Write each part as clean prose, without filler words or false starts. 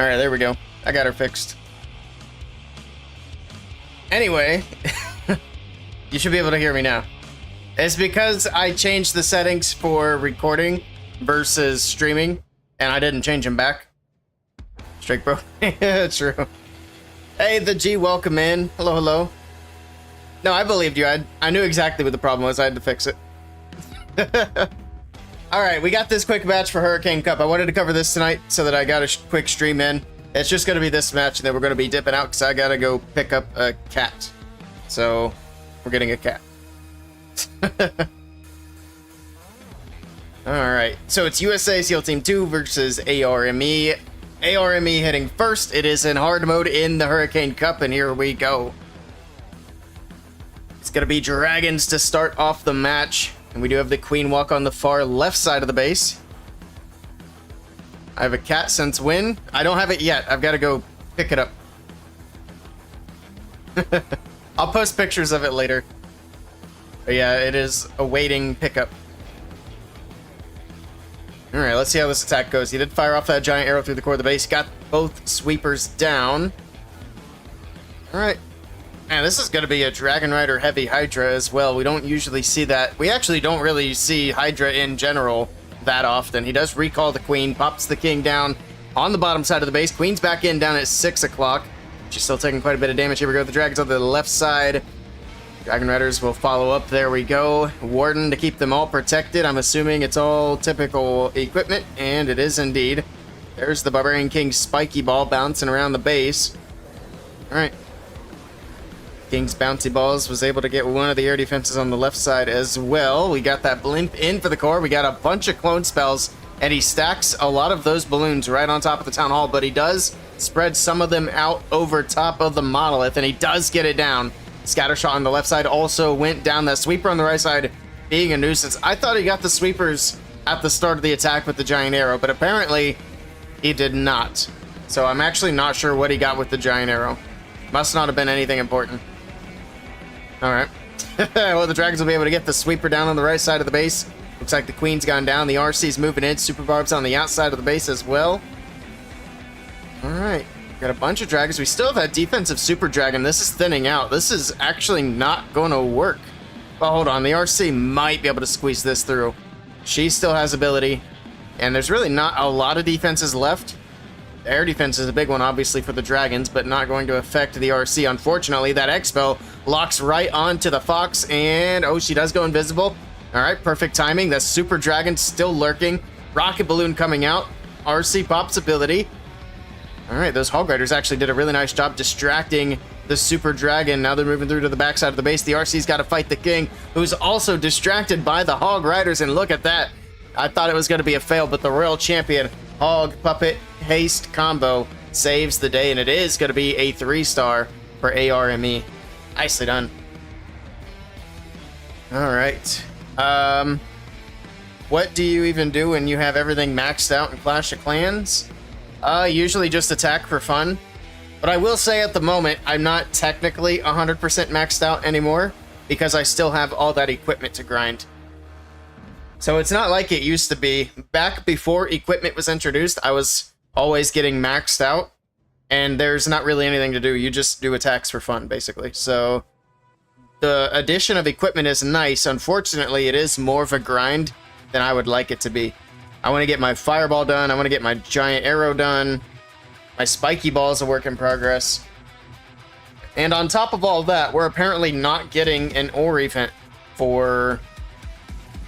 Alright, there we go. I got her fixed. Anyway, you should be able to hear me now. It's because I changed the settings for recording versus streaming, and I didn't change them back. Straight bro. Yeah, true. Hey, the G, welcome in. Hello, hello. No, I believed you. I knew exactly what the problem was. I had to fix it. Alright, we got this quick match for Hurricane Cup. I wanted to cover this tonight so that I got a quick stream in. It's just going to be this match, and then we're going to be dipping out because I got to go pick up a cat. So, we're getting a cat. Alright, so it's USA SEAL Team 2 versus ARME. ARME hitting first. It is in hard mode in the Hurricane Cup, and here we go. It's going to be dragons to start off the match. And we do have the Queen walk on the far left side of the base. I have a cat since when? I don't have it yet. I've got to go pick it up. I'll post pictures of it later. But yeah, it is awaiting pickup. Alright, let's see how this attack goes. He did fire off that giant arrow through the core of the base. Got both sweepers down. Alright. Man, this is going to be a Dragon Rider heavy Hydra as well. We don't usually see that. We actually don't really see Hydra in general that often. He does recall the Queen, pops the King down on the bottom side of the base. Queen's back in down at 6 o'clock. She's still taking quite a bit of damage. Here we go. The Dragons on the left side. Dragon Riders will follow up. There we go. Warden to keep them all protected. I'm assuming it's all typical equipment, and it is indeed. There's the Barbarian King's spiky ball bouncing around the base. All right. King's bouncy balls was able to get one of the air defenses on the left side as well. We got that blimp in for the core. We got a bunch of clone spells, and he stacks a lot of those balloons right on top of the town hall, but he does spread some of them out over top of the monolith, and he does get it down. Scattershot on the left side also went down. That sweeper on the right side being a nuisance. I thought he got the sweepers at the start of the attack with the giant arrow, but apparently he did not. So I'm actually not sure what he got with the giant arrow. Must not have been anything important. Alright. Well, the Dragons will be able to get the sweeper down on the right side of the base. Looks like the Queen's gone down. The RC's moving in. Super Barb's on the outside of the base as well. Alright. Got a bunch of dragons. We still have that defensive Super Dragon. This is thinning out. This is actually not going to work. Well, hold on. The RC might be able to squeeze this through. She still has ability. And there's really not a lot of defenses left. The air defense is a big one, obviously, for the Dragons, but not going to affect the RC. Unfortunately, that X-Spell locks right onto the Fox, and oh, she does go invisible. All right, perfect timing. The Super Dragon still lurking. Rocket Balloon coming out. RC pops ability. All right, those Hog Riders actually did a really nice job distracting the Super Dragon. Now they're moving through to the backside of the base. The RC's got to fight the King, who's also distracted by the Hog Riders, and look at that. I thought it was going to be a fail, but the Royal Champion Hog Puppet Haste combo saves the day, and it is going to be a 3-star for ARME. Nicely done. All right. What do you even do when you have everything maxed out in Clash of Clans? Usually just attack for fun. But I will say at the moment, I'm not technically 100% maxed out anymore because I still have all that equipment to grind. So it's not like it used to be. Back before equipment was introduced, I was always getting maxed out, and there's not really anything to do. You just do attacks for fun, basically. So the addition of equipment is nice. Unfortunately, it is more of a grind than I would like it to be. I want to get my fireball done. I want to get my giant arrow done. My spiky ball is a work in progress. And on top of all that, we're apparently not getting an ore event for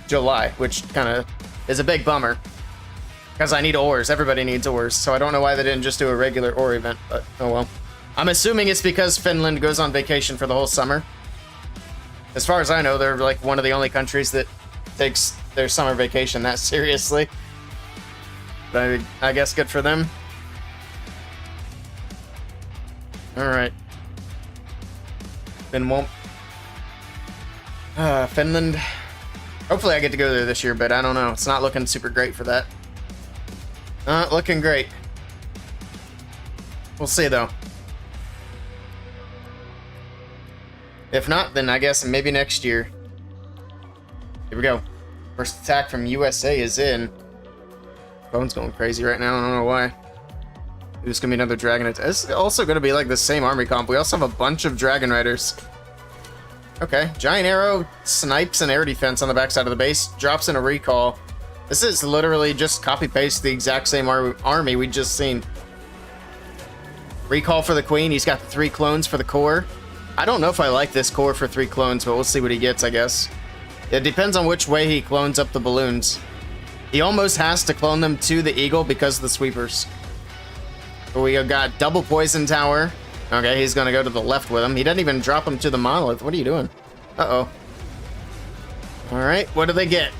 July, which kind of is a big bummer because I need ores. Everybody needs ores, so I don't know why they didn't just do a regular ore event, but oh well. I'm assuming it's because Finland goes on vacation for the whole summer. As far as I know, they're like one of the only countries that takes their summer vacation that seriously. But I guess good for them. Alright. Then won't Finland. Hopefully I get to go there this year, but I don't know. It's not looking super great for that. Not looking great. We'll see, though. If not, then I guess maybe next year. Here we go. First attack from USA is in. Phone's going crazy right now. I don't know why. There's gonna be another Dragon attack. It's also gonna be like the same army comp. We also have a bunch of Dragon Riders. Okay, Giant Arrow snipes an air defense on the backside of the base, drops in a recall. This is literally just copy-paste the exact same army we just seen. Recall for the Queen. He's got the 3 clones for the core. I don't know if I like this core for 3 clones, but we'll see what he gets, I guess. It depends on which way he clones up the balloons. He almost has to clone them to the Eagle because of the sweepers. We have got double poison tower. Okay, he's gonna go to the left with him. He doesn't even drop him to the monolith. What are you doing? Uh-oh. Alright, what do they get?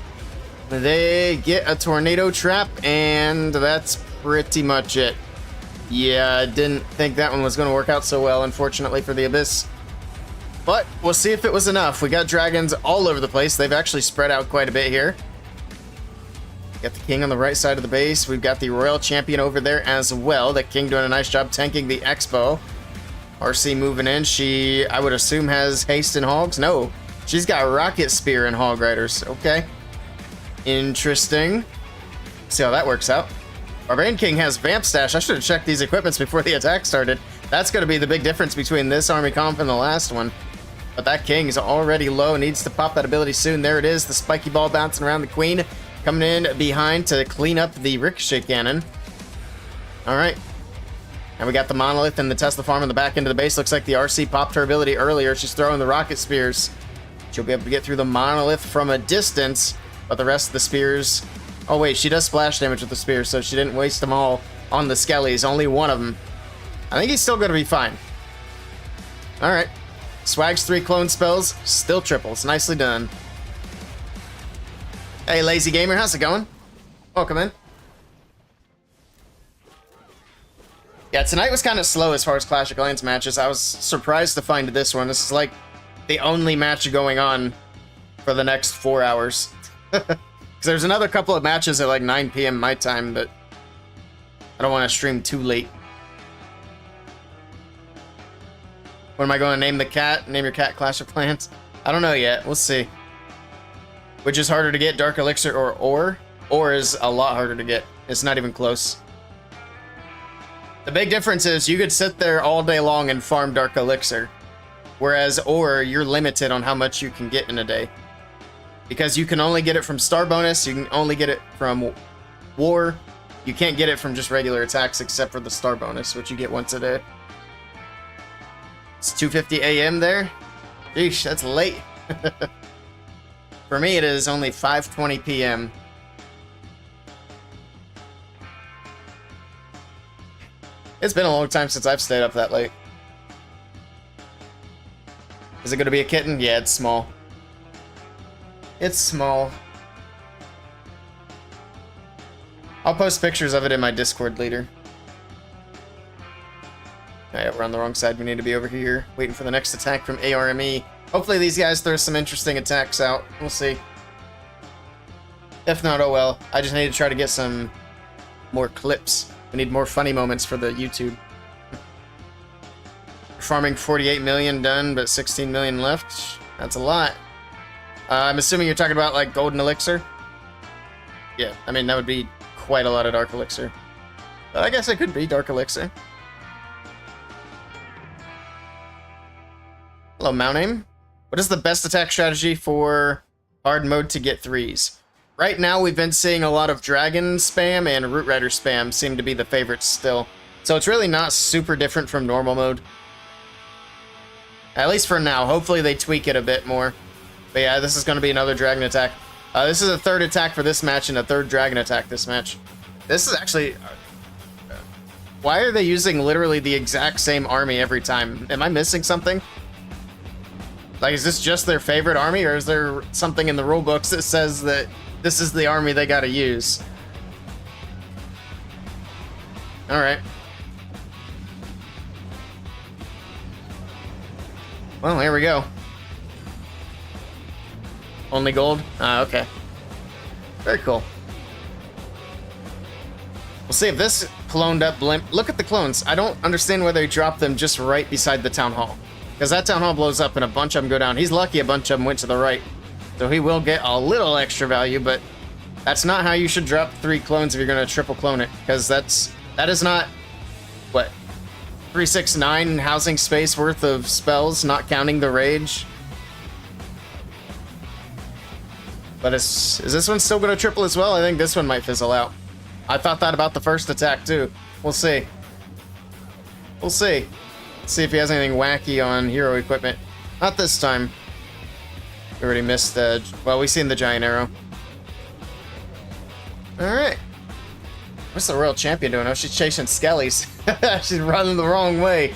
They get a tornado trap, and that's pretty much it. Yeah, I didn't think that one was gonna work out so well, unfortunately, for the Abyss. But we'll see if it was enough. We got dragons all over the place. They've actually spread out quite a bit here. Got the King on the right side of the base. We've got the Royal Champion over there as well. The King doing a nice job tanking the Expo. RC moving in. She, I would assume, has haste and hogs. No, she's got Rocket Spear and Hog Riders. Okay. Interesting. See how that works out. Barbarian King has Vamp Stash. I should have checked these equipments before the attack started. That's going to be the big difference between this army comp and the last one. But that King is already low. Needs to pop that ability soon. There it is. The spiky ball bouncing around the Queen. Coming in behind to clean up the Ricochet Cannon. Alright. And we got the Monolith and the Tesla Farm in the back end of the base. Looks like the RC popped her ability earlier. She's throwing the Rocket Spears. She'll be able to get through the Monolith from a distance. But the rest of the Spears... Oh wait, she does splash damage with the Spears, so she didn't waste them all on the Skellies. Only one of them. I think he's still going to be fine. Alright. Swag's 3 clone spells. Still triples. Nicely done. Hey, Lazy Gamer, how's it going? Welcome in. Yeah, tonight was kind of slow as far as Clash of Clans matches. I was surprised to find this one. This is like the only match going on for the next 4 hours. Because there's another couple of matches at like 9 p.m. my time, but I don't want to stream too late. What am I going to name the cat? Name your cat Clash of Clans? I don't know yet. We'll see. Which is harder to get, Dark Elixir or Ore? Ore is a lot harder to get. It's not even close. The big difference is you could sit there all day long and farm Dark Elixir. Whereas Ore, you're limited on how much you can get in a day. Because you can only get it from Star Bonus, you can only get it from War. You can't get it from just regular attacks except for the Star Bonus, which you get once a day. It's 2:50 a.m. there. Yeesh, that's late. For me, it is only 5:20 p.m. It's been a long time since I've stayed up that late. Is it going to be a kitten? Yeah, it's small. It's small. I'll post pictures of it in my Discord later. Alright, we're on the wrong side. We need to be over here, waiting for the next attack from ARME. Hopefully these guys throw some interesting attacks out. We'll see. If not, oh well. I just need to try to get some more clips. We need more funny moments for the YouTube. Farming 48 million done, but 16 million left. That's a lot. I'm assuming you're talking about like Golden Elixir? Yeah, I mean that would be quite a lot of Dark Elixir. But I guess it could be Dark Elixir. Hello, Mount Aim. What is the best attack strategy for hard mode to get 3s? Right now, we've been seeing a lot of Dragon spam and Root Rider spam seem to be the favorites still. So it's really not super different from normal mode. At least for now. Hopefully they tweak it a bit more. But yeah, this is going to be another Dragon attack. This is a third attack for this match and a third Dragon attack this match. This is actually... why are they using literally the exact same army every time? Am I missing something? Like, is this just their favorite army, or is there something in the rulebooks that says that this is the army they gotta use? Alright. Well, here we go. Only gold? Okay. Very cool. We'll see if this cloned up blimp... Look at the clones. I don't understand why they dropped them just right beside the Town Hall. Because that Town Hall blows up and a bunch of them go down. He's lucky a bunch of them went to the right. So he will get a little extra value, but that's not how you should drop 3 clones if you're going to triple clone it. Because that is not what, 369 housing space worth of spells, not counting the rage. But is this one still going to triple as well? I think this one might fizzle out. I thought that about the first attack too. We'll see. We'll see. Let's see if he has anything wacky on hero equipment. Not this time. We already missed the... Well, we seen the giant arrow. Alright. What's the Royal Champion doing? Oh, she's chasing Skellies. She's running the wrong way.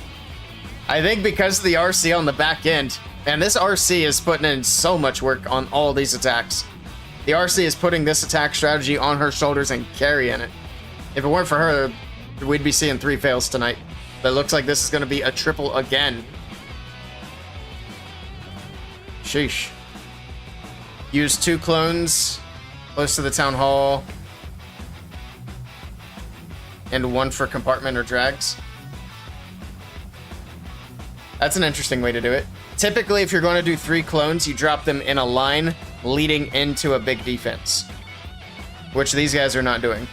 I think because of the RC on the back end. And this RC is putting in so much work on all these attacks. The RC is putting this attack strategy on her shoulders and carrying it. If it weren't for her, we'd be seeing 3 fails tonight. But it looks like this is going to be a triple again. Sheesh. Use 2 clones close to the town hall. And 1 for compartment or drags. That's an interesting way to do it. Typically, if you're going to do 3 clones, you drop them in a line leading into a big defense. Which these guys are not doing.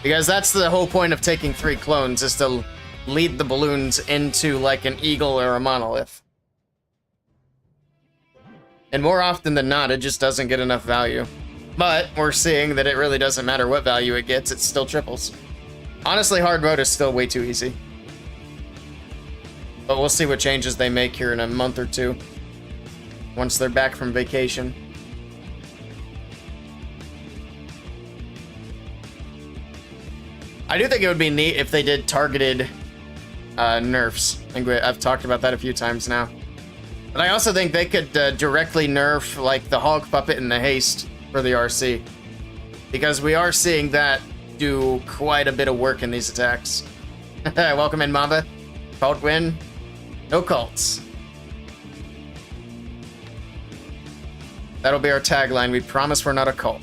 Because that's the whole point of taking 3 clones, is to lead the balloons into like an eagle or a monolith. And more often than not, it just doesn't get enough value. But we're seeing that it really doesn't matter what value it gets, it still triples. Honestly, hard mode is still way too easy. But we'll see what changes they make here in a month or 2. Once they're back from vacation. I do think it would be neat if they did targeted nerfs. I think I've talked about that a few times now. But I also think they could directly nerf like the Hog Puppet and the Haste for the RC. Because we are seeing that do quite a bit of work in these attacks. Welcome in, Mamba. Cult win. No cults. That'll be our tagline. We promise we're not a cult.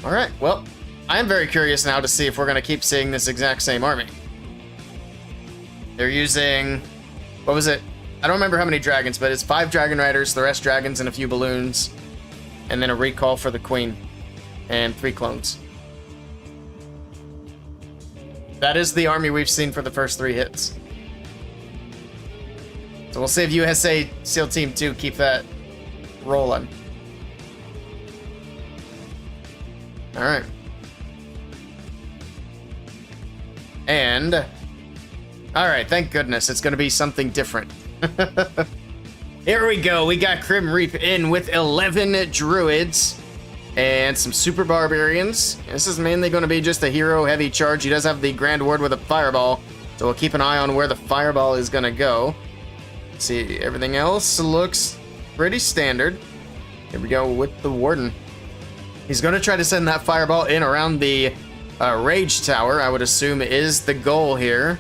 Alright, well, I am very curious now to see if we're going to keep seeing this exact same army. They're using... What was it? I don't remember how many dragons, but it's 5 dragon riders, the rest dragons, and a few balloons. And then a recall for the queen. And 3 clones. That is the army we've seen for the first 3 hits. So we'll see if USA SEAL Team 2 keep that rolling. Alright. And... Alright, thank goodness. It's going to be something different. Here we go. We got Crim Reap in with 11 druids. And some super barbarians. This is mainly going to be just a hero-heavy charge. He does have the Grand Ward with a fireball. So we'll keep an eye on where the fireball is going to go. Let's see, everything else looks pretty standard. Here we go with the Warden. He's going to try to send that fireball in around the Rage Tower, I would assume is the goal here.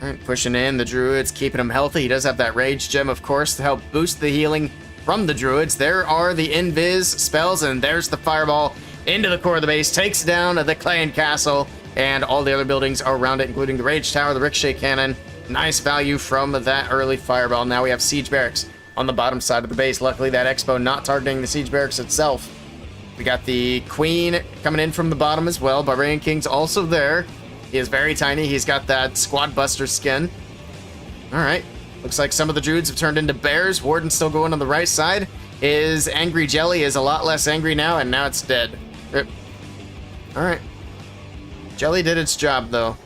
Alright, pushing in the druids, keeping him healthy. He does have that Rage Gem, of course, to help boost the healing from the druids. There are the invis spells, and there's the fireball into the core of the base. Takes down the clan castle and all the other buildings around it, including the Rage Tower, the Ricochet Cannon. Nice value from that early fireball. Now we have Siege Barracks on the bottom side of the base. Luckily, that Expo not targeting the Siege Barracks itself. We got the Queen coming in from the bottom as well. Barbarian King's also there. He is very tiny. He's got that Squad Buster skin. All right. Looks like some of the druids have turned into bears. Warden's still going on the right side. His Angry Jelly is a lot less angry now, and now it's dead. Rip. All right. Jelly did its job, though.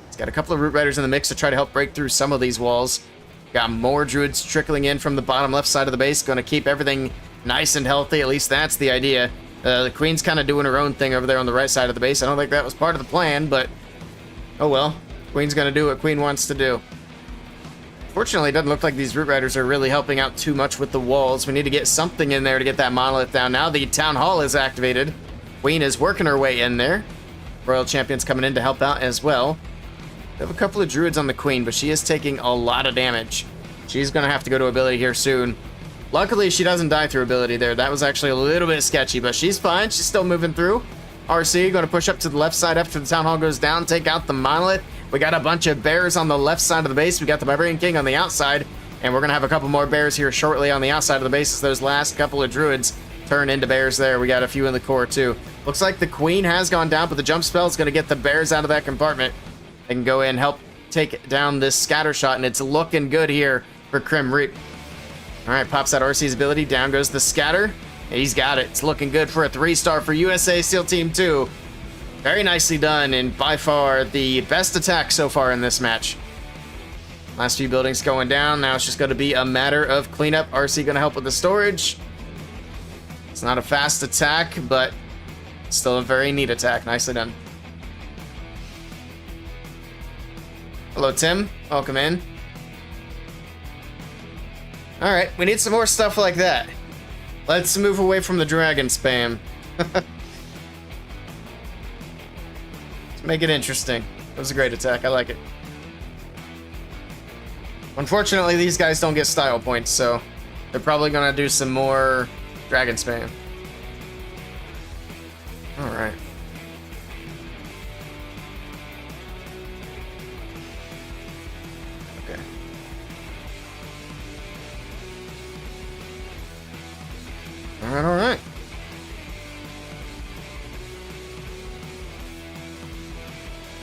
It's got a couple of Root Riders in the mix to try to help break through some of these walls. Got more druids trickling in from the bottom left side of the base. Going to keep everything nice and healthy. At least that's the idea. The Queen's kind of doing her own thing over there on the right side of the base. I don't think that was part of the plan, but oh well. Queen's going to do what Queen wants to do. Fortunately, it doesn't look like these Root Riders are really helping out too much with the walls. We need to get something in there to get that monolith down. Now the Town Hall is activated. Queen is working her way in there. Royal Champion's coming in to help out as well. We have a couple of druids on the Queen, but she is taking a lot of damage. She's going to have to go to ability here soon. Luckily, she doesn't die through ability there. That was actually a little bit sketchy, but she's fine. She's still moving through. RC going to push up to the left side after the Town Hall goes down, take out the monolith. We got a bunch of bears on the left side of the base. We got the Barbarian King on the outside, and we're going to have a couple more bears here shortly on the outside of the base as those last couple of druids turn into bears there. We got a few in the core too. Looks like the queen has gone down, but the jump spell is going to get the bears out of that compartment. They can go in and help take down this scatter shot, and it's looking good here for Crim Reap. All right, pops out RC's ability. Down goes the scatter. He's got it. It's looking good for a 3-star for USA SEAL Team 2. Very nicely done, and by far the best attack so far in this match. Last few buildings going down. Now it's just going to be a matter of cleanup. RC going to help with the storage. It's not a fast attack, but still a very neat attack. Nicely done. Hello, Tim. Welcome in. All right, we need some more stuff like that. Let's move away from the dragon spam. Let's make it interesting. It was a great attack. I like it. Unfortunately, these guys don't get style points, so they're probably going to do some more dragon spam. All right. Okay. All right.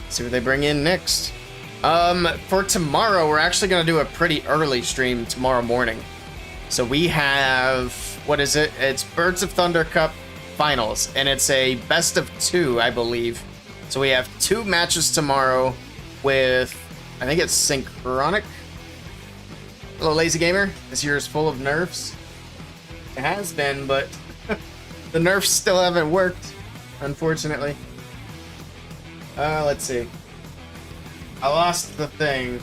See what they bring in next. For tomorrow, we're actually going to do a pretty early stream tomorrow morning. So we have, what is it? It's Birds of Thunder Cup Finals, and it's a best of 2, I believe. So we have 2 matches tomorrow with, I think it's Synchronic. Hello, Lazy Gamer. This year is full of nerfs. It has been, but the nerfs still haven't worked, unfortunately. Let's see. I lost the thing.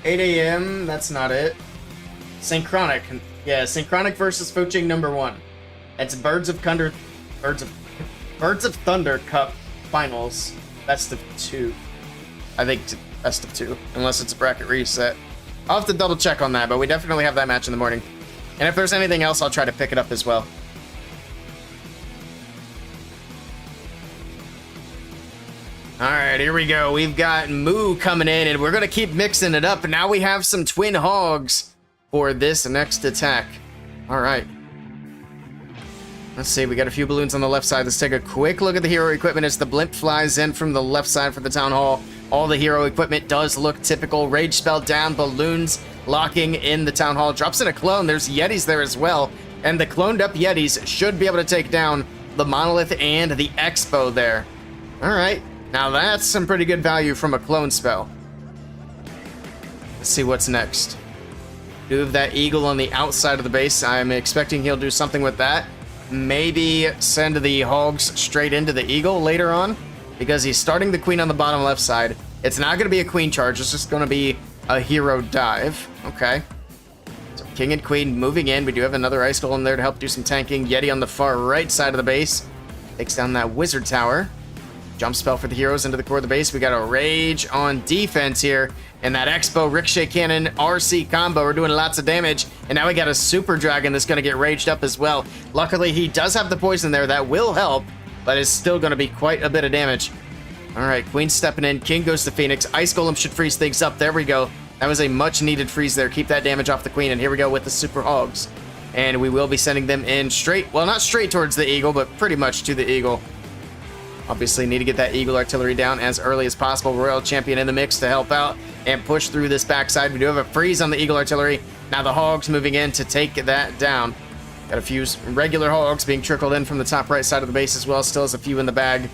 8 a.m. That's not it. Synchronic. Yeah, Synchronic versus Fuching #1. It's Birds of Thunder Cup Finals. Best of 2. I think it's best of 2, unless it's a bracket reset. I'll have to double check on that, but we definitely have that match in the morning. And if there's anything else, I'll try to pick it up as well. All right, here we go. We've got Moo coming in, and we're going to keep mixing it up. And now we have some twin hogs for this next attack. All right. Let's see. We got a few balloons on the left side. Let's take a quick look at the hero equipment as the blimp flies in from the left side for the town hall. All the hero equipment does look typical. Rage spell down, balloons locking in the town hall. Drops in a clone. There's Yetis there as well. And the cloned up Yetis should be able to take down the monolith and the expo there. All right. Now that's some pretty good value from a clone spell. Let's see what's next. Do have that eagle on the outside of the base. I'm expecting he'll do something with that. Maybe send the hogs straight into the eagle later on, because he's starting the queen on the bottom left side. It's not going to be a queen charge. It's just going to be a hero dive. Okay. So king and queen moving in. We do have another ice golem there to help do some tanking. Yeti on the far right side of the base takes down that wizard tower. Jump spell for the heroes into the core of the base. We got a rage on defense here. And that Expo Ricochet Cannon RC combo. We're doing lots of damage. And now we got a Super Dragon that's going to get raged up as well. Luckily, he does have the poison there. That will help, but it's still going to be quite a bit of damage. All right, Queen stepping in. King goes to Phoenix. Ice Golem should freeze things up. There we go. That was a much-needed freeze there. Keep that damage off the Queen. And here we go with the Super Hogs. And we will be sending them in straight. Well, not straight towards the Eagle, but pretty much to the Eagle. Obviously, need to get that Eagle artillery down as early as possible. Royal Champion in the mix to help out and push through this backside. We do have a freeze on the Eagle artillery. Now the Hogs moving in to take that down. Got a few regular Hogs being trickled in from the top right side of the base as well. Still has a few in the bag.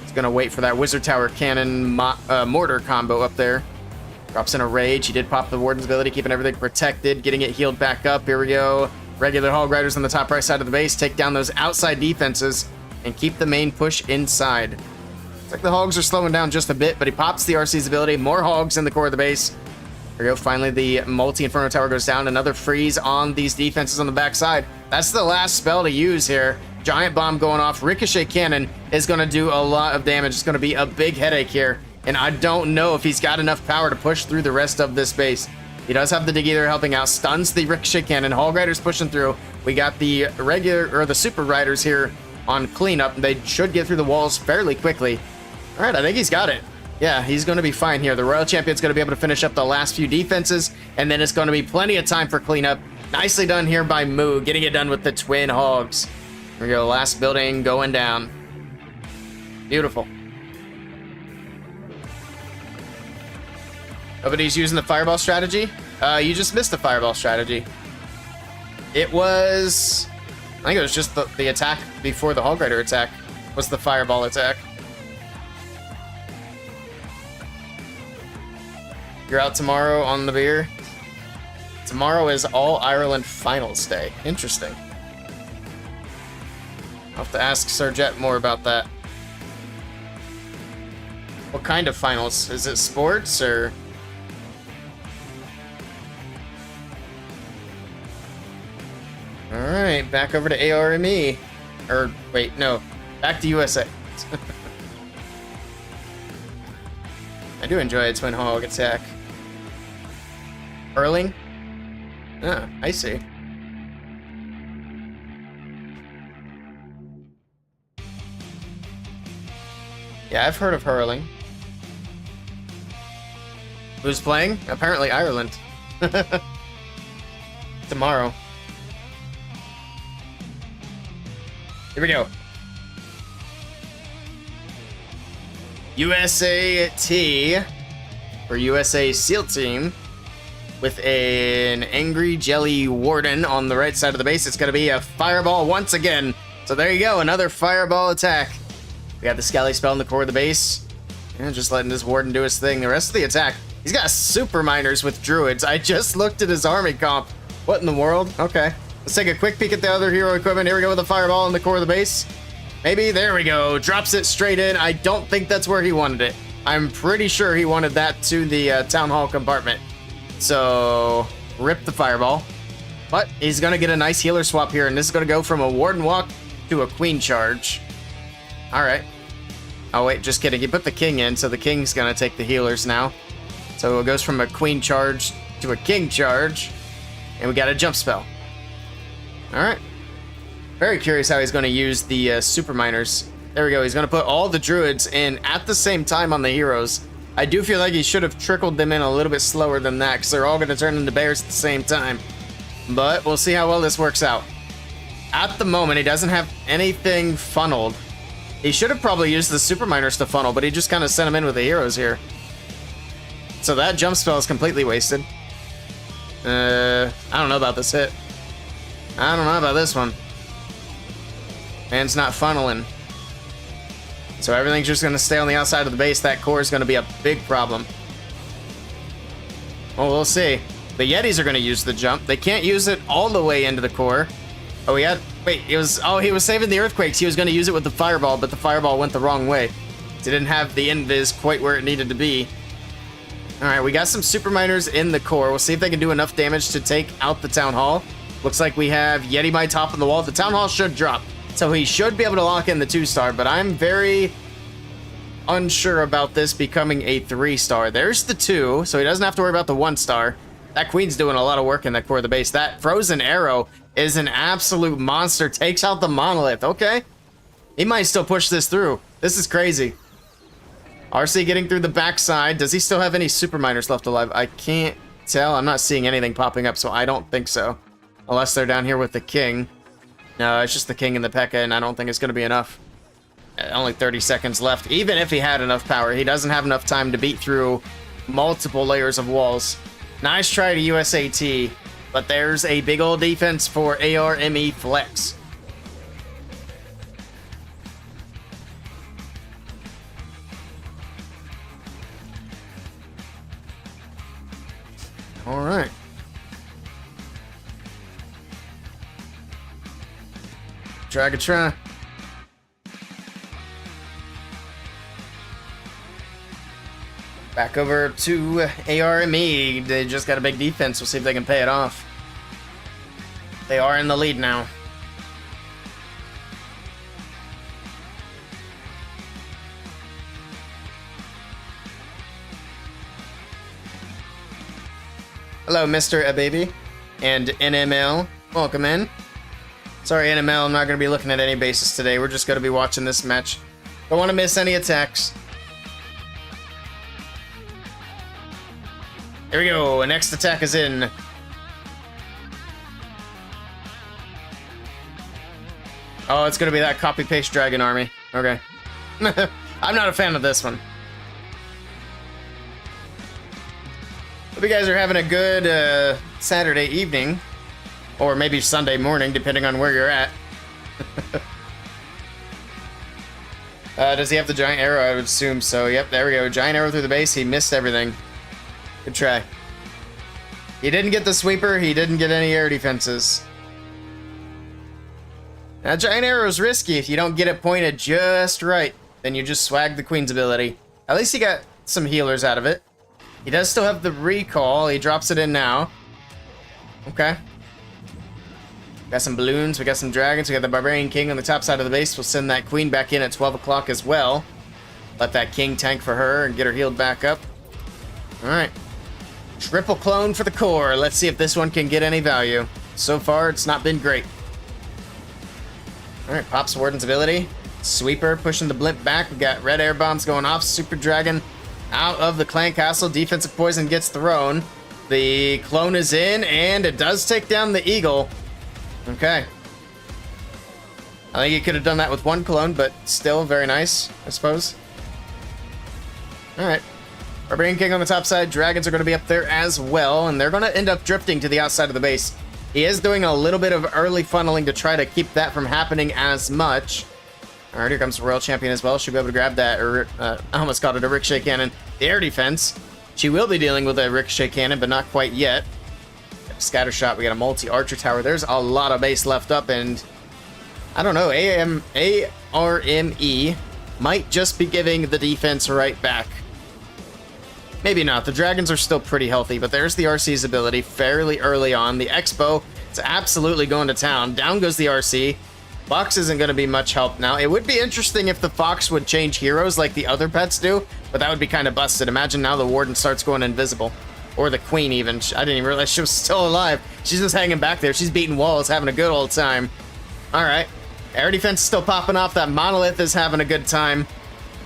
He's going to wait for that Wizard Tower Cannon Mortar combo up there. Drops in a rage. He did pop the Warden's ability, keeping everything protected, getting it healed back up. Here we go. Regular Hog Riders on the top right side of the base. Take down those outside defenses and keep the main push inside. Looks like the Hogs are slowing down just a bit, but he pops the RC's ability. More Hogs in the core of the base. Here we go. Finally, the Multi-Inferno Tower goes down. Another freeze on these defenses on the backside. That's the last spell to use here. Giant Bomb going off. Ricochet Cannon is going to do a lot of damage. It's going to be a big headache here, and I don't know if he's got enough power to push through the rest of this base. He does have the Diggy there helping out. Stuns the Ricochet Cannon. Hog Riders pushing through. We got the the Super Riders here on cleanup. They should get through the walls fairly quickly. All right, I think he's got it. Yeah, he's going to be fine here. The Royal Champion's going to be able to finish up the last few defenses, and then it's going to be plenty of time for cleanup. Nicely done here by Moo, getting it done with the twin hogs. Here we go, last building going down. Beautiful. Nobody's using the fireball strategy? You just missed the fireball strategy. It was... I think it was just the attack before the Hog Rider attack was the fireball attack. You're out tomorrow on the beer? Tomorrow is All Ireland Finals Day. Interesting. I'll have to ask Sir Jet more about that. What kind of finals? Is it sports or... Alright, back over to ARME. Or, wait, no. Back to USA. I do enjoy a twin hog attack. Hurling? Ah, I see. Yeah, I've heard of hurling. Who's playing? Apparently Ireland. Tomorrow. Here we go. USAT, or USA SEAL Team, with an Angry Jelly Warden on the right side of the base. It's going to be a fireball once again. So there you go, another fireball attack. We got the Scally spell in the core of the base. And just letting this Warden do his thing. The rest of the attack, he's got super miners with druids. I just looked at his army comp. What in the world? Okay. Let's take a quick peek at the other hero equipment. Here we go with the fireball in the core of the base. Maybe, there we go. Drops it straight in. I don't think that's where he wanted it. I'm pretty sure he wanted that to the town hall compartment. So, rip the fireball. But he's going to get a nice healer swap here, and this is going to go from a Warden walk to a Queen charge. Alright. Oh wait, just kidding. He put the King in, so the King's going to take the healers now. So it goes from a Queen charge to a King charge. And we got a jump spell. Alright. Very curious how he's going to use the super miners. There we go. He's going to put all the druids in at the same time on the heroes. I do feel like he should have trickled them in a little bit slower than that, because they're all going to turn into bears at the same time. But we'll see how well this works out. At the moment, he doesn't have anything funneled. He should have probably used the super miners to funnel, but he just kind of sent them in with the heroes here. So that jump spell is completely wasted. I don't know about this hit. I don't know about this one. Man's not funneling. So everything's just going to stay on the outside of the base. That core is going to be a big problem. Well, we'll see. The Yetis are going to use the jump. They can't use it all the way into the core. Oh, wait, he was saving the earthquakes. He was going to use it with the fireball, but the fireball went the wrong way. He didn't have the invis quite where it needed to be. All right, we got some super miners in the core. We'll see if they can do enough damage to take out the town hall. Looks like we have Yeti by top of the wall. The town hall should drop, so he should be able to lock in the 2-star, but I'm very unsure about this becoming a 3-star. There's the 2, so he doesn't have to worry about the 1-star. That Queen's doing a lot of work in that core of the base. That frozen arrow is an absolute monster. Takes out the monolith. Okay. He might still push this through. This is crazy. RC getting through the backside. Does he still have any super miners left alive? I can't tell. I'm not seeing anything popping up, so I don't think so. Unless they're down here with the King. No, it's just the King and the P.E.K.K.A, and I don't think it's going to be enough. Only 30 seconds left. Even if he had enough power, he doesn't have enough time to beat through multiple layers of walls. Nice try to USAT, but there's a big old defense for ARME Flex. All right. Dragatron. Back over to ARME. They just got a big defense. We'll see if they can pay it off. They are in the lead now. Hello, Mr. Ababy and NML. Welcome in. Sorry, NML, I'm not going to be looking at any bases today. We're just going to be watching this match. Don't want to miss any attacks. Here we go. Next attack is in. Oh, it's gonna be that copy-paste dragon army. Okay. I'm not a fan of this one. Hope you guys are having a good Saturday evening. Or maybe Sunday morning, depending on where you're at. Does he have the giant arrow? I would assume so. Yep, there we go. Giant arrow through the base. He missed everything. Good try. He didn't get the sweeper. He didn't get any air defenses. Now, giant arrow is risky if you don't get it pointed just right. Then you just swag the queen's ability. At least he got some healers out of it. He does still have the recall. He drops it in now. Okay. Got some balloons, we got some dragons, we got the Barbarian King on the top side of the base. We'll send that queen back in at 12 o'clock as well. Let that king tank for her and get her healed back up. Alright. Triple clone for the core. Let's see if this one can get any value. So far, it's not been great. Alright, pops Warden's ability. Sweeper pushing the blimp back. We got red air bombs going off. Super Dragon out of the clan castle. Defensive poison gets thrown. The clone is in, and it does take down the eagle. Okay. I think he could have done that with one clone, but still very nice, I suppose. Alright. Barbarian King on the top side. Dragons are going to be up there as well, and they're going to end up drifting to the outside of the base. He is doing a little bit of early funneling to try to keep that from happening as much. Alright, here comes the Royal Champion as well. She'll be able to grab that, I almost called it a Ricochet Cannon. The air defense. She will be dealing with a Ricochet Cannon, but not quite yet. Scatter shot, we got a multi-archer tower. There's a lot of base left up, and I don't know, ARME might just be giving the defense right back. Maybe not. The dragons are still pretty healthy, but there's the RC's ability fairly early on. The Expo is absolutely going to town. Down goes the RC. Fox isn't going to be much help now. It would be interesting if the Fox would change heroes like the other pets do, but that would be kind of busted. Imagine now the Warden starts going invisible. Or the queen, even. I didn't even realize she was still alive. She's just hanging back there. She's beating walls, having a good old time. Alright. Air defense is still popping off. That monolith is having a good time.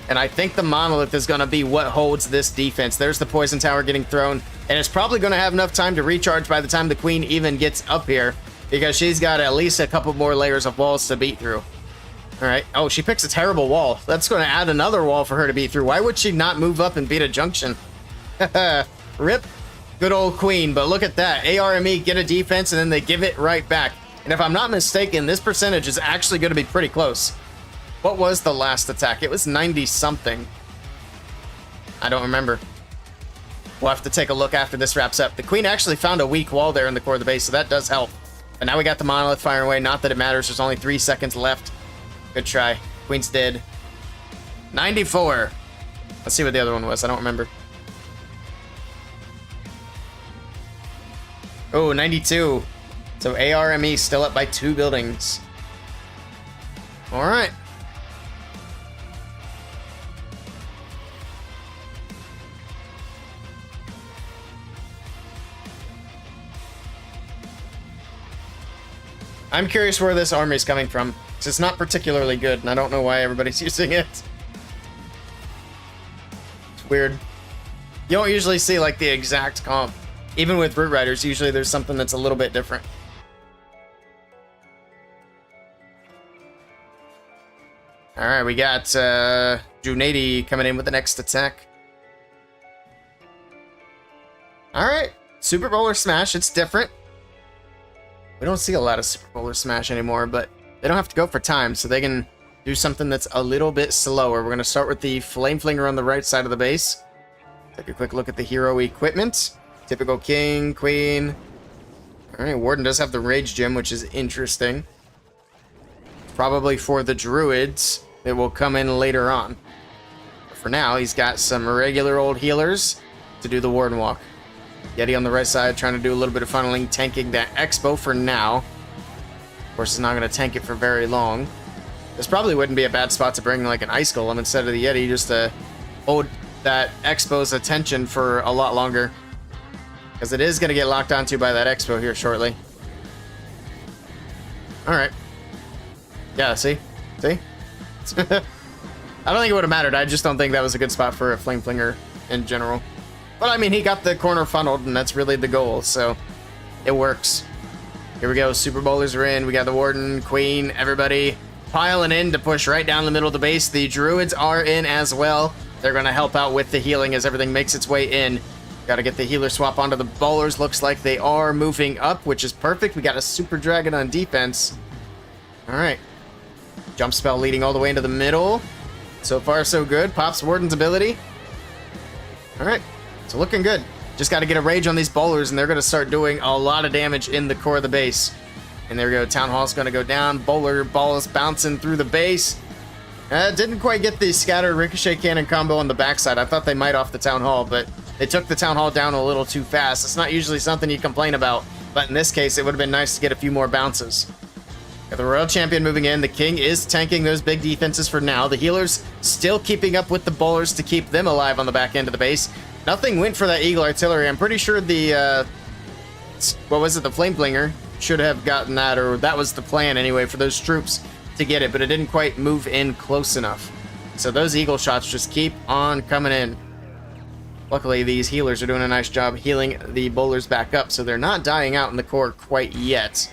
And I think the monolith is going to be what holds this defense. There's the poison tower getting thrown. And it's probably going to have enough time to recharge by the time the queen even gets up here. Because she's got at least a couple more layers of walls to beat through. Alright. Oh, she picks a terrible wall. That's going to add another wall for her to beat through. Why would she not move up and beat a junction? Rip. Good old queen, but look at that. ARME get a defense and then they give it right back. And if I'm not mistaken, this percentage is actually going to be pretty close. What was the last attack? It was 90-something. I don't remember. We'll have to take a look after this wraps up. The queen actually found a weak wall there in the core of the base, so that does help. And now we got the monolith firing away. Not that it matters. There's only 3 seconds left. Good try. Queen's dead. 94. Let's see what the other one was. I don't remember. Oh, 92. So ARME still up by 2 buildings. All right. I'm curious where this army is coming from, because it's not particularly good, and I don't know why everybody's using it. It's weird. You don't usually see, like, the exact comp. Even with Root Riders, usually there's something that's a little bit different. Alright, we got Junadi coming in with the next attack. Alright, Super Bowler Smash, it's different. We don't see a lot of Super Bowler Smash anymore, but they don't have to go for time, so they can do something that's a little bit slower. We're going to start with the Flame Flinger on the right side of the base. Take a quick look at the hero equipment. Typical king, queen. Alright, Warden does have the Rage Gem, which is interesting. Probably for the druids. It will come in later on. But for now, he's got some regular old healers to do the Warden Walk. Yeti on the right side, trying to do a little bit of funneling, tanking that Expo for now. Of course, he's not going to tank it for very long. This probably wouldn't be a bad spot to bring like an Ice Golem instead of the Yeti, just to hold that Expo's attention for a lot longer. Because it is going to get locked onto by that Expo here shortly. Alright. Yeah, see? See? I don't think it would have mattered. I just don't think that was a good spot for a Flame Flinger in general. But I mean, he got the corner funneled, and that's really the goal, so it works. Here we go. Super Bowlers are in. We got the Warden, Queen, everybody. piling in to push right down the middle of the base. The druids are in as well. They're going to help out with the healing as everything makes its way in. Got to get the healer swap onto the bowlers. Looks like they are moving up, which is perfect. We got a super dragon on defense. All right. Jump spell leading all the way into the middle. So far, so good. Pops Warden's ability. All right. So looking good. Just got to get a rage on these bowlers, and they're going to start doing a lot of damage in the core of the base. And there we go. Town Hall's going to go down. Bowler balls bouncing through the base. Didn't quite get the scatter ricochet cannon combo on the backside. I thought they might off the Town Hall, but they took the Town Hall down a little too fast. It's not usually something you complain about, but in this case, it would have been nice to get a few more bounces. Got the Royal Champion moving in. The King is tanking those big defenses for now. The healers still keeping up with the bowlers to keep them alive on the back end of the base. Nothing went for that Eagle Artillery. I'm pretty sure the, what was it, the Flame Blinger should have gotten that, or that was the plan anyway for those troops to get it, but it didn't quite move in close enough. So those Eagle shots just keep on coming in. Luckily, these healers are doing a nice job healing the bowlers back up, so they're not dying out in the core quite yet.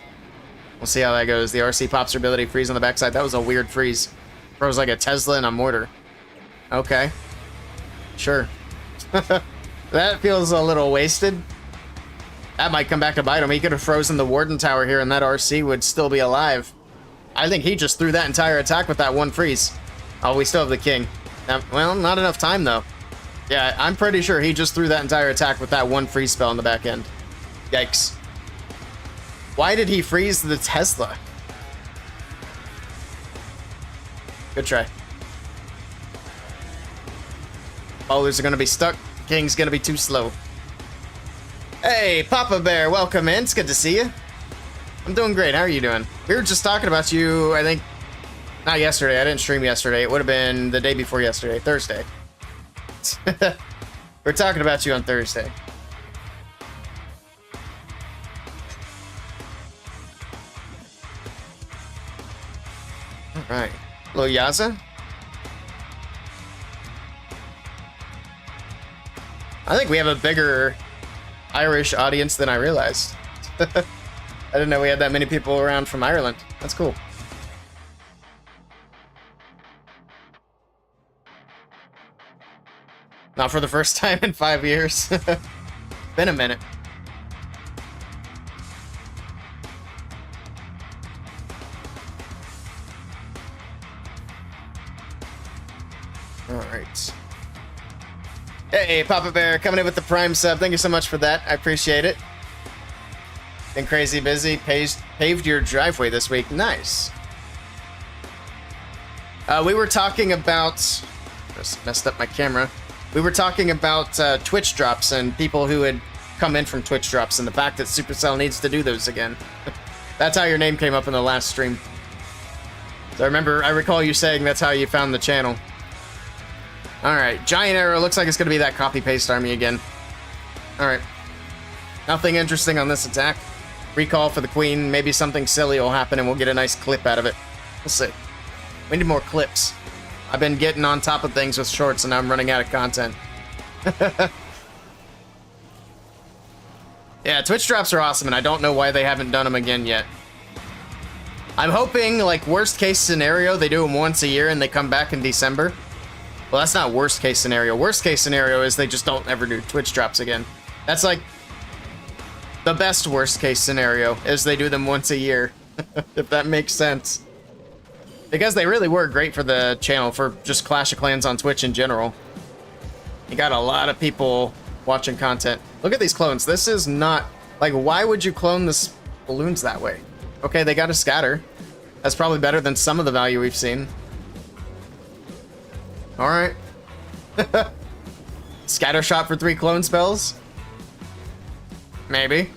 We'll see how that goes. The RC pops her ability, freeze on the backside. That was a weird freeze. Froze like a Tesla in a mortar. Okay. Sure. That feels a little wasted. That might come back to bite him. He could have frozen the Warden Tower here, and that RC would still be alive. I think he just threw that entire attack with that one freeze. Oh, we still have the King. Well, not enough time, though. Yeah, I'm pretty sure he just threw that entire attack with that one freeze spell in the back end. Yikes. Why did he freeze the Tesla? Good try. Bowlers are going to be stuck. King's going to be too slow. Hey, Papa Bear, welcome in. It's good to see you. I'm doing great. How are you doing? We were just talking about you, I think, not yesterday. I didn't stream yesterday. It would have been the day before yesterday, Thursday. We're talking about you on Thursday. All right. Hello, Yaza. I think we have a bigger Irish audience than I realized. I didn't know we had that many people around from Ireland. That's cool. Not for the first time in 5 years. Been a minute. All right. Hey, Papa Bear, coming in with the Prime sub. Thank you so much for that. I appreciate it. Been crazy busy. Paved your driveway this week. Nice. We were talking about... Just messed up my camera. We were talking about Twitch drops and people who had come in from Twitch drops and the fact that Supercell needs to do those again. That's how your name came up in the last stream. So I recall you saying that's how you found the channel. Alright, Giant Arrow looks like it's going to be that copy-paste army again. Alright. Nothing interesting on this attack. Recall for the Queen, maybe something silly will happen and we'll get a nice clip out of it. We'll see. We need more clips. I've been getting on top of things with shorts and now I'm running out of content. Yeah, Twitch drops are awesome and I don't know why they haven't done them again yet. I'm hoping, like, worst case scenario, they do them once a year and they come back in December. Well, that's not worst case scenario. Worst case scenario is they just don't ever do Twitch drops again. That's like the best worst case scenario is they do them once a year. If that makes sense. Because they really were great for the channel, for just Clash of Clans on Twitch in general. You got a lot of people watching content. Look at these clones. This is not... Like, why would you clone the balloons that way? Okay, they got a scatter. That's probably better than some of the value we've seen. Alright. Scatter shot for 3 clone spells? Maybe.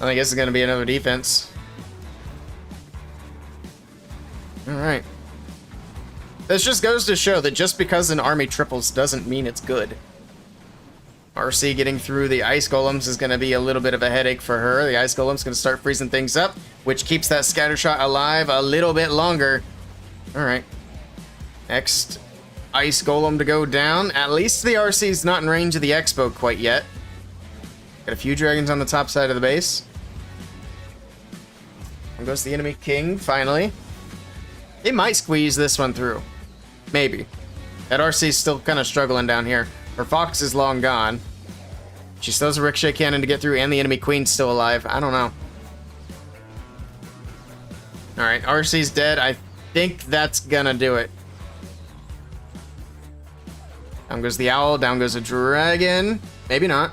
I guess it's going to be another defense. Alright. This just goes to show that just because an army triples doesn't mean it's good. RC getting through the Ice Golems is going to be a little bit of a headache for her. The Ice Golem's going to start freezing things up, which keeps that scatter shot alive a little bit longer. Alright. Next Ice Golem to go down. At least the RC's not in range of the Expo quite yet. Got a few dragons on the top side of the base. There goes the enemy king, finally. He might squeeze this one through. Maybe. That RC's still kind of struggling down here. Her fox is long gone. She still has a ricochet cannon to get through, and the enemy queen's still alive. I don't know. Alright, RC's dead. I think that's gonna do it. Down goes the owl, down goes a dragon. Maybe not.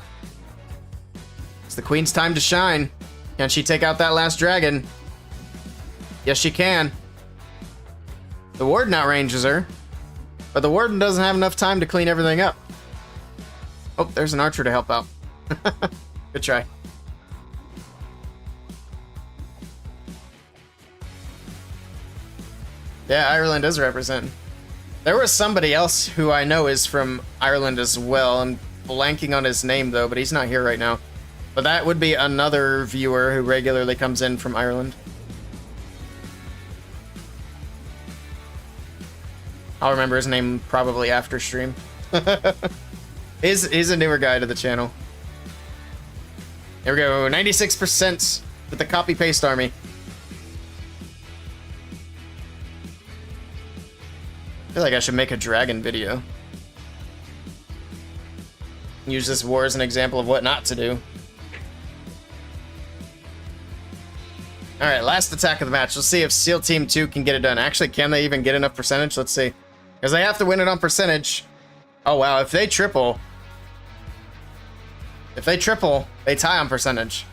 It's the queen's time to shine. Can she take out that last dragon? Yes, she can. The warden outranges her, but the warden doesn't have enough time to clean everything up. Oh, there's an archer to help out. Good try. Yeah, Ireland is representing. There was somebody else who I know is from Ireland as well. I'm blanking on his name, though, but he's not here right now. But that would be another viewer who regularly comes in from Ireland. I'll remember his name probably after stream. He's a newer guy to the channel. There we go, 96% with the copy-paste army. I feel like I should make a dragon video. Use this war as an example of what not to do. Alright, last attack of the match. Let's see if SEAL Team 2 can get it done. Actually, can they even get enough percentage? Let's see. Because they have to win it on percentage. Oh, wow. If they triple, they tie on percentage.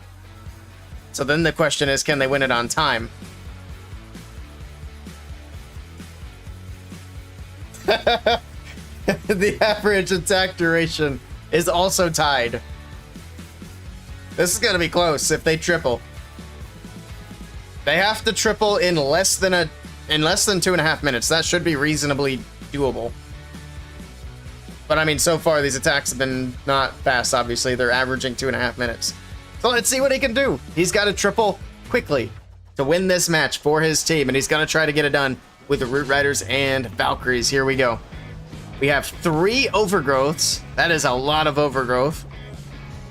So then the question is, can they win it on time? The average attack duration is also tied. This is going to be close if they triple. They have to triple in less than 2.5 minutes. That should be reasonably doable. But I mean, so far these attacks have been not fast, obviously. They're averaging 2.5 minutes. So let's see what he can do. He's got to triple quickly to win this match for his team, and he's going to try to get it done with the Root Riders and Valkyries. Here we go. We have 3 overgrowths. That is a lot of overgrowth.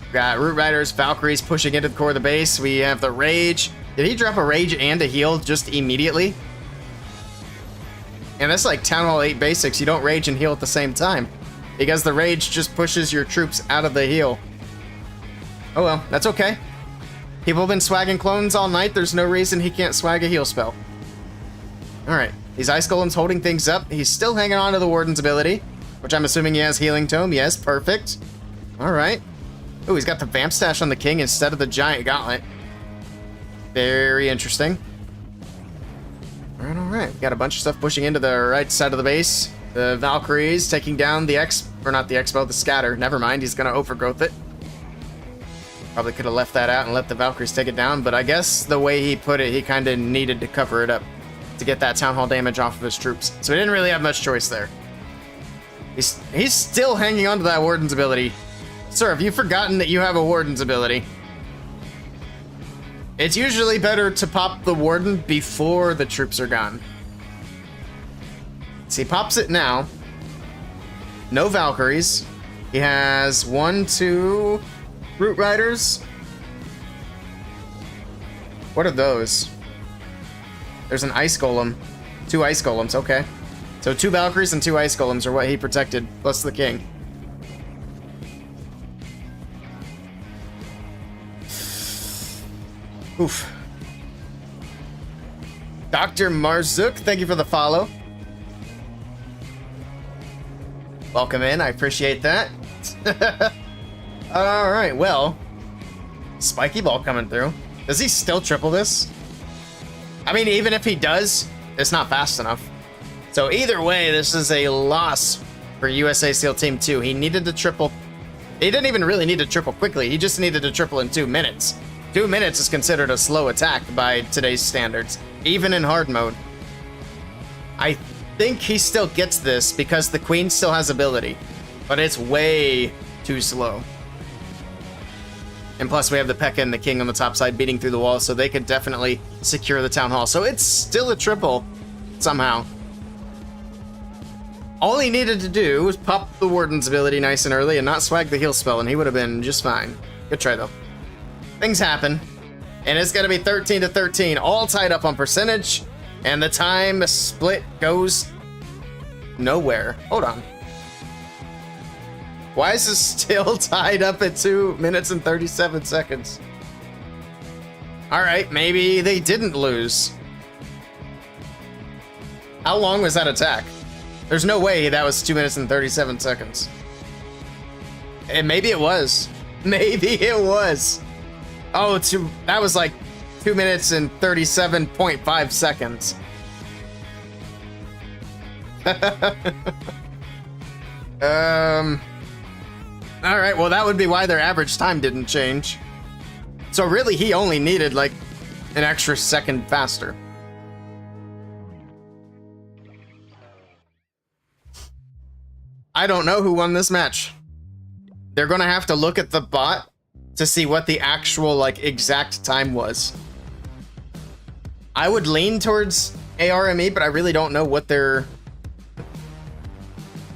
We got Root Riders, Valkyries pushing into the core of the base. We have the Rage. Did he drop a Rage and a heal just immediately? And that's like Town Hall 8 basics. You don't Rage and heal at the same time, because the Rage just pushes your troops out of the heal. Oh well, that's okay. People have been swagging clones all night. There's no reason he can't swag a heal spell. Alright, these Ice Golems holding things up. He's still hanging on to the Warden's ability, which I'm assuming he has Healing Tome. Yes, perfect. Alright. Oh, he's got the Vamp Stash on the King instead of the Giant Gauntlet. Very interesting. Alright. Got a bunch of stuff pushing into the right side of the base. The Valkyries taking down the the Scatter. Never mind, he's gonna overgrowth it. Probably could have left that out and let the Valkyries take it down, but I guess the way he put it, he kind of needed to cover it up to get that Town Hall damage off of his troops. So he didn't really have much choice there. He's still hanging on to that Warden's ability. Sir, have you forgotten that you have a Warden's ability? It's usually better to pop the Warden before the troops are gone. So he pops it now. No Valkyries. He has 1, 2 Root Riders. What are those? There's an Ice Golem. 2 Ice Golems, okay. So 2 Valkyries and 2 Ice Golems are what he protected, plus the King. Oof. Dr. Marzuk, thank you for the follow. Welcome in, I appreciate that. Alright, well. Spiky Ball coming through. Does he still triple this? I mean, even if he does, it's not fast enough. So either way, this is a loss for USA SEAL Team 2. He needed to triple. He didn't even really need to triple quickly. He just needed to triple in 2 minutes. 2 minutes is considered a slow attack by today's standards, even in hard mode. I think he still gets this because the Queen still has ability, but it's way too slow. And plus we have the P.E.K.K.A. and the King on the top side beating through the wall, so they could definitely secure the Town Hall. So it's still a triple, somehow. All he needed to do was pop the Warden's ability nice and early and not swag the heal spell, and he would have been just fine. Good try, though. Things happen. And it's going to be 13 to 13, all tied up on percentage. And the time split goes nowhere. Hold on. Why is this still tied up at 2 minutes and 37 seconds? All right, maybe they didn't lose. How long was that attack? There's no way that was 2 minutes and 37 seconds. And maybe it was. Maybe it was. Oh, that was like 2 minutes and 37.5 seconds. All right, well, that would be why their average time didn't change. So really, he only needed like an extra second faster. I don't know who won this match. They're gonna have to look at the bot to see what the actual like exact time was. I would lean towards ARME, but I really don't know what they're...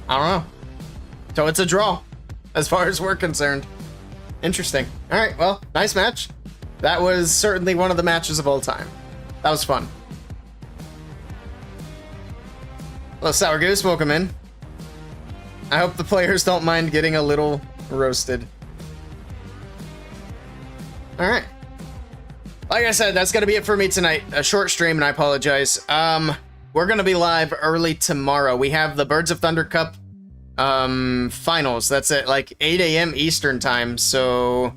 I don't know. So it's a draw, as far as we're concerned. Interesting. All right, well, nice match. That was certainly one of the matches of all time. That was fun. Hello, Sour Goose, welcome in. I hope the players don't mind getting a little roasted. All right. Like I said, that's going to be it for me tonight. A short stream, and I apologize. We're going to be live early tomorrow. We have the Birds of Thunder Cup finals. That's at like 8 a.m. Eastern time. So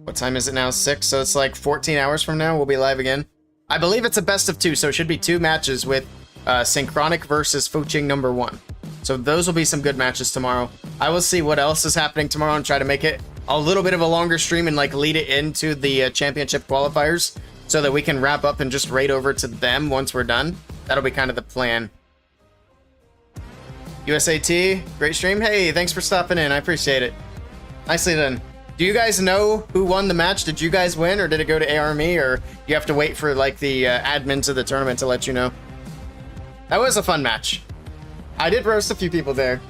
what time is it now? 6. So it's like 14 hours from now. We'll be live again. I believe it's a best of 2. So it should be 2 matches with Synchronic versus Fuching #1. So those will be some good matches tomorrow. I will see what else is happening tomorrow and try to make it a little bit of a longer stream and like lead it into the championship qualifiers so that we can wrap up and just raid over to them once we're done. That'll be kind of the plan. USAT, great stream. Hey, thanks for stopping in. I appreciate it. Nicely done. Do you guys know who won the match? Did you guys win, or did it go to ARME, or you have to wait for like the admins of the tournament to let you know? That was a fun match. I did roast a few people there.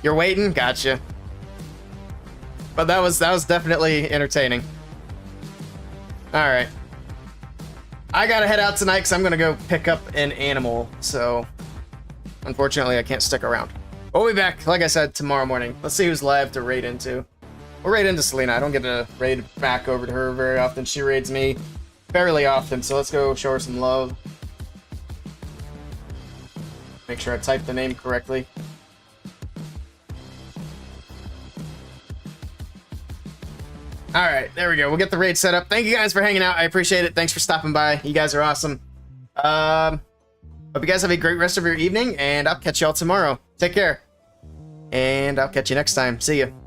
You're waiting? Gotcha. But that was definitely entertaining. All right. I gotta head out tonight because I'm gonna go pick up an animal. So unfortunately, I can't stick around. We'll be back, like I said, tomorrow morning. Let's see who's live to raid into. We'll raid into Selena. I don't get to raid back over to her very often. She raids me fairly often, so let's go show her some love. Make sure I type the name correctly. All right, there we go. We'll get the raid set up. Thank you guys for hanging out. I appreciate it. Thanks for stopping by. You guys are awesome. Hope you guys have a great rest of your evening, and I'll catch y'all tomorrow. Take care. And I'll catch you next time. See you.